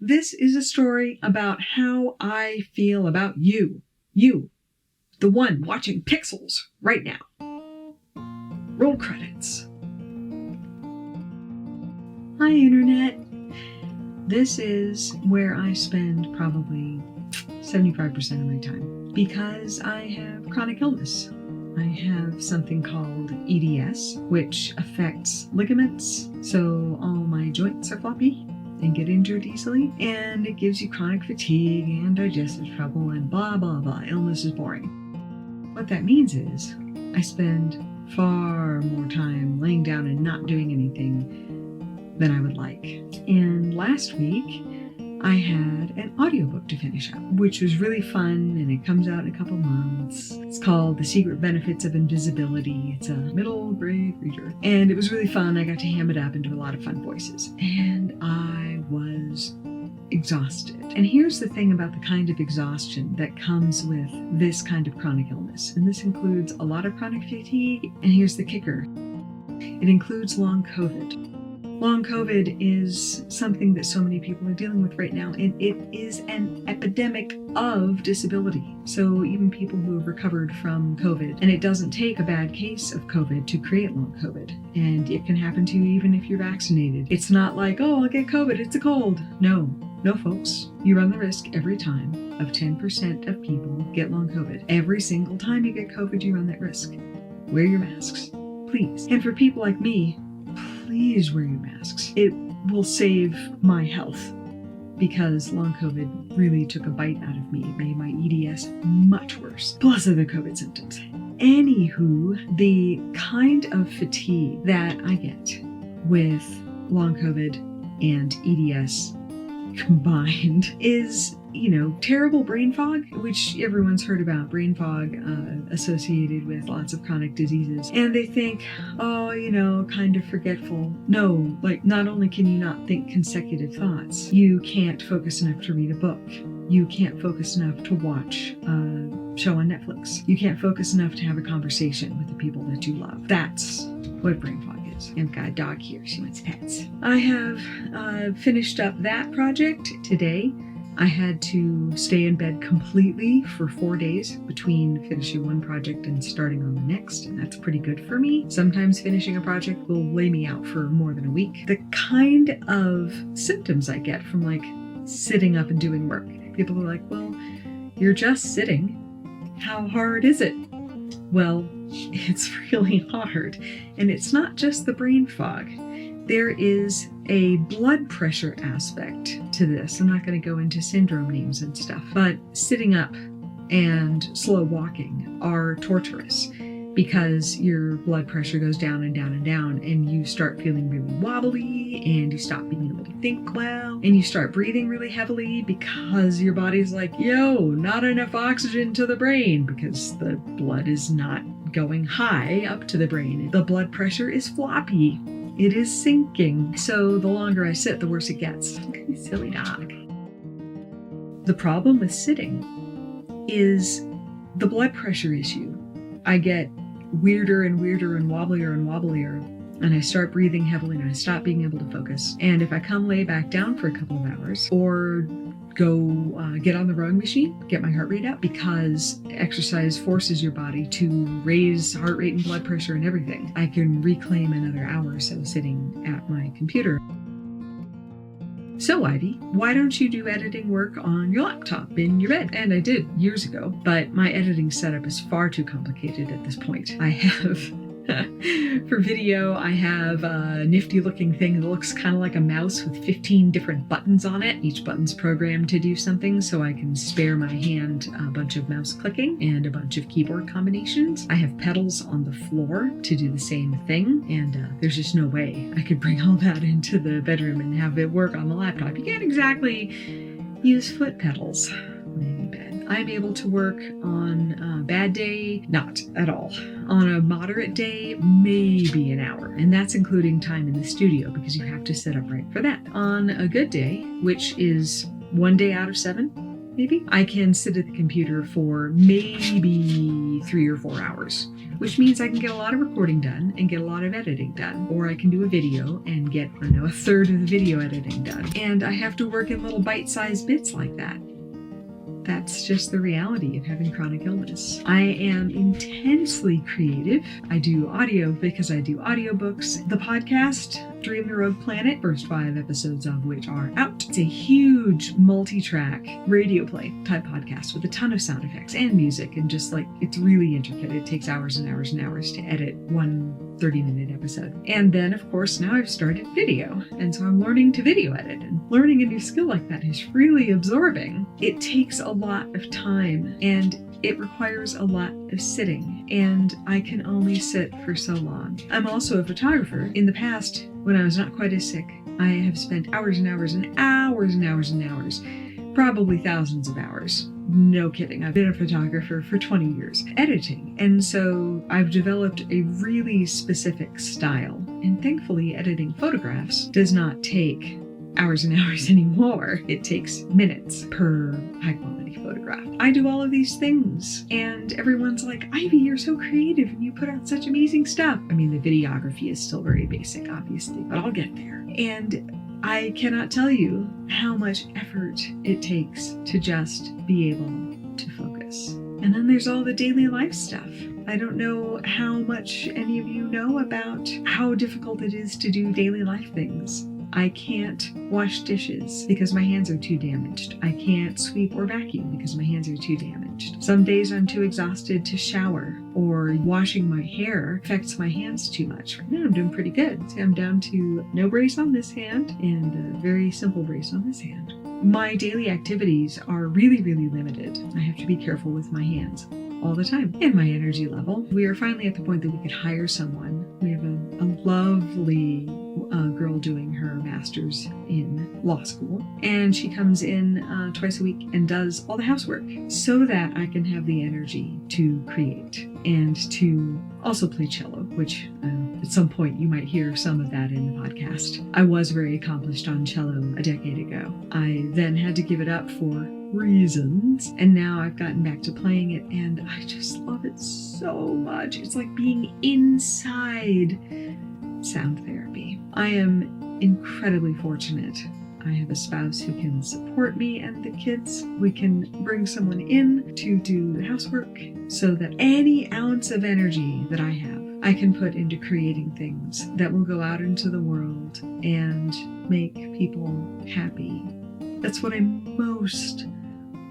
This is a story about how I feel about you, the one watching Pixels right now. Roll credits. Hi, Internet. This is where I spend probably 75% of my time because I have chronic illness. I have something called EDS, which affects ligaments, so all my joints are floppy and get injured easily, and it gives you chronic fatigue and digestive trouble and blah, blah, blah. Illness is boring. What that means is I spend far more time laying down and not doing anything than I would like. And last week, I had an audiobook to finish up, which was really fun, and it comes out in a couple months. It's called The Secret Benefits of Invisibility. It's a middle grade reader, and it was really fun. I got to ham it up and do a lot of fun voices, and I was exhausted. And here's the thing about the kind of exhaustion that comes with this kind of chronic illness, and this includes a lot of chronic fatigue, and here's the kicker. It includes long COVID. Long COVID is something that so many people are dealing with right now, and it is an epidemic of disability. So even people who have recovered from COVID, and it doesn't take a bad case of COVID to create long COVID, and it can happen to you even if you're vaccinated. It's not like, oh, I'll get COVID, it's a cold. No, folks. You run the risk every time of 10% of people get long COVID. Every single time you get COVID, you run that risk. Wear your masks, please. And for people like me, please wear your masks. It will save my health because long COVID really took a bite out of me. It made my EDS much worse, plus other COVID symptoms. Anywho, the kind of fatigue that I get with long COVID and EDS combined is, terrible brain fog, which everyone's heard about. Brain fog associated with lots of chronic diseases. And they think, kind of forgetful. No, not only can you not think consecutive thoughts, you can't focus enough to read a book. You can't focus enough to watch a show on Netflix. You can't focus enough to have a conversation with the people that you love. That's what brain fog is. I've got a dog here. She wants pets. I have finished up that project today. I had to stay in bed completely for 4 days between finishing one project and starting on the next, and that's pretty good for me. Sometimes finishing a project will lay me out for more than a week. The kind of symptoms I get from sitting up and doing work. People are like, well, you're just sitting. How hard is it? Well, it's really hard. And it's not just the brain fog. There is a blood pressure aspect to this. I'm not going to go into syndrome names and stuff, but sitting up and slow walking are torturous because your blood pressure goes down and down and down, and you start feeling really wobbly, and you stop being able to think well, and you start breathing really heavily because your body's like, yo, not enough oxygen to the brain because the blood is not going high up to the brain. The blood pressure is floppy. It is sinking. So the longer I sit, the worse it gets. Silly dog. The problem with sitting is the blood pressure issue. I get weirder and weirder and wobblier, and I start breathing heavily, and I stop being able to focus. And if I come lay back down for a couple of hours or go get on the rowing machine, get my heart rate up, because exercise forces your body to raise heart rate and blood pressure and everything, I can reclaim another hour or so sitting at my computer. So, Ivy, why don't you do editing work on your laptop in your bed? And I did years ago, but my editing setup is far too complicated at this point. I have for video, I have a nifty looking thing that looks kind of like a mouse with 15 different buttons on it. Each button's programmed to do something, so I can spare my hand a bunch of mouse clicking and a bunch of keyboard combinations. I have pedals on the floor to do the same thing, and there's just no way I could bring all that into the bedroom and have it work on the laptop. You can't exactly use foot pedals in bed. I'm able to work on a bad day, not at all. On a moderate day, maybe an hour. And that's including time in the studio because you have to set up right for that. On a good day, which is 1 day out of 7, maybe, I can sit at the computer for maybe 3 or 4 hours. which means I can get a lot of recording done and get a lot of editing done. Or I can do a video and get, a third of the video editing done. And I have to work in little bite-sized bits like that. That's just the reality of having chronic illness. I am intensely creative. I do audio because I do audiobooks. The podcast, Dream the Rogue Planet, first 5 episodes of which are out. It's a huge multi-track radio play type podcast with a ton of sound effects and music, and just it's really intricate. It takes hours and hours and hours to edit one 30-minute episode. And then, of course, now I've started video. And so I'm learning to video edit, and learning a new skill like that is really absorbing. It takes a lot of time, and it requires a lot of sitting, and I can only sit for so long. I'm also a photographer. In the past, when I was not quite as sick, I have spent hours and hours and hours and hours and hours, probably thousands of hours. No kidding. I've been a photographer for 20 years, editing. And so I've developed a really specific style. And thankfully, editing photographs does not take hours and hours anymore. It takes minutes per high quality photograph. I do all of these things, and everyone's like, Ivy, you're so creative and you put out such amazing stuff. I mean, the videography is still very basic, obviously, but I'll get there. And I cannot tell you how much effort it takes to just be able to focus. And then there's all the daily life stuff. I don't know how much any of you know about how difficult it is to do daily life things. I can't wash dishes because my hands are too damaged. I can't sweep or vacuum because my hands are too damaged. Some days I'm too exhausted to shower, or washing my hair affects my hands too much. Right now I'm doing pretty good. See, I'm down to no brace on this hand and a very simple brace on this hand. My daily activities are really, really limited. I have to be careful with my hands all the time, and my energy level. We are finally at the point that we could hire someone. We have a lovely girl doing her master's in law school, and she comes in twice a week and does all the housework so that I can have the energy to create and to also play cello, which at some point you might hear some of that in the podcast. I was very accomplished on cello a decade ago. I then had to give it up for reasons, and now I've gotten back to playing it, and I just love it so much. It's like being inside sound therapy. I am incredibly fortunate. I have a spouse who can support me and the kids. We can bring someone in to do the housework so that any ounce of energy that I have, I can put into creating things that will go out into the world and make people happy. That's what I most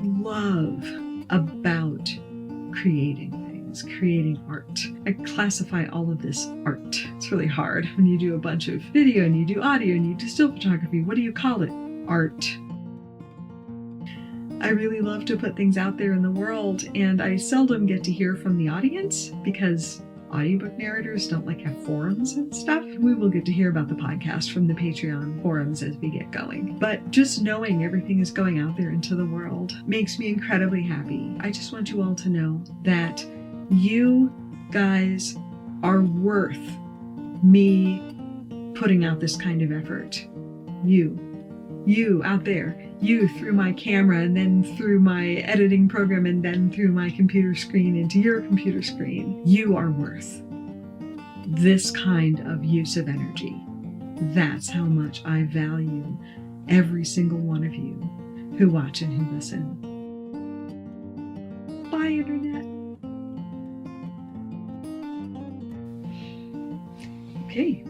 love about creating things, creating art. I classify all of this art. It's really hard when you do a bunch of video and you do audio and you do still photography. What do you call it? Art. I really love to put things out there in the world, and I seldom get to hear from the audience because audiobook narrators don't have forums and stuff. We will get to hear about the podcast from the Patreon forums as we get going. But just knowing everything is going out there into the world makes me incredibly happy. I just want you all to know that you guys are worth me putting out this kind of effort. You out there, you through my camera and then through my editing program and then through my computer screen into your computer screen. You are worth this kind of use of energy. That's how much I value every single one of you who watch and who listen. Bye, Internet. Okay.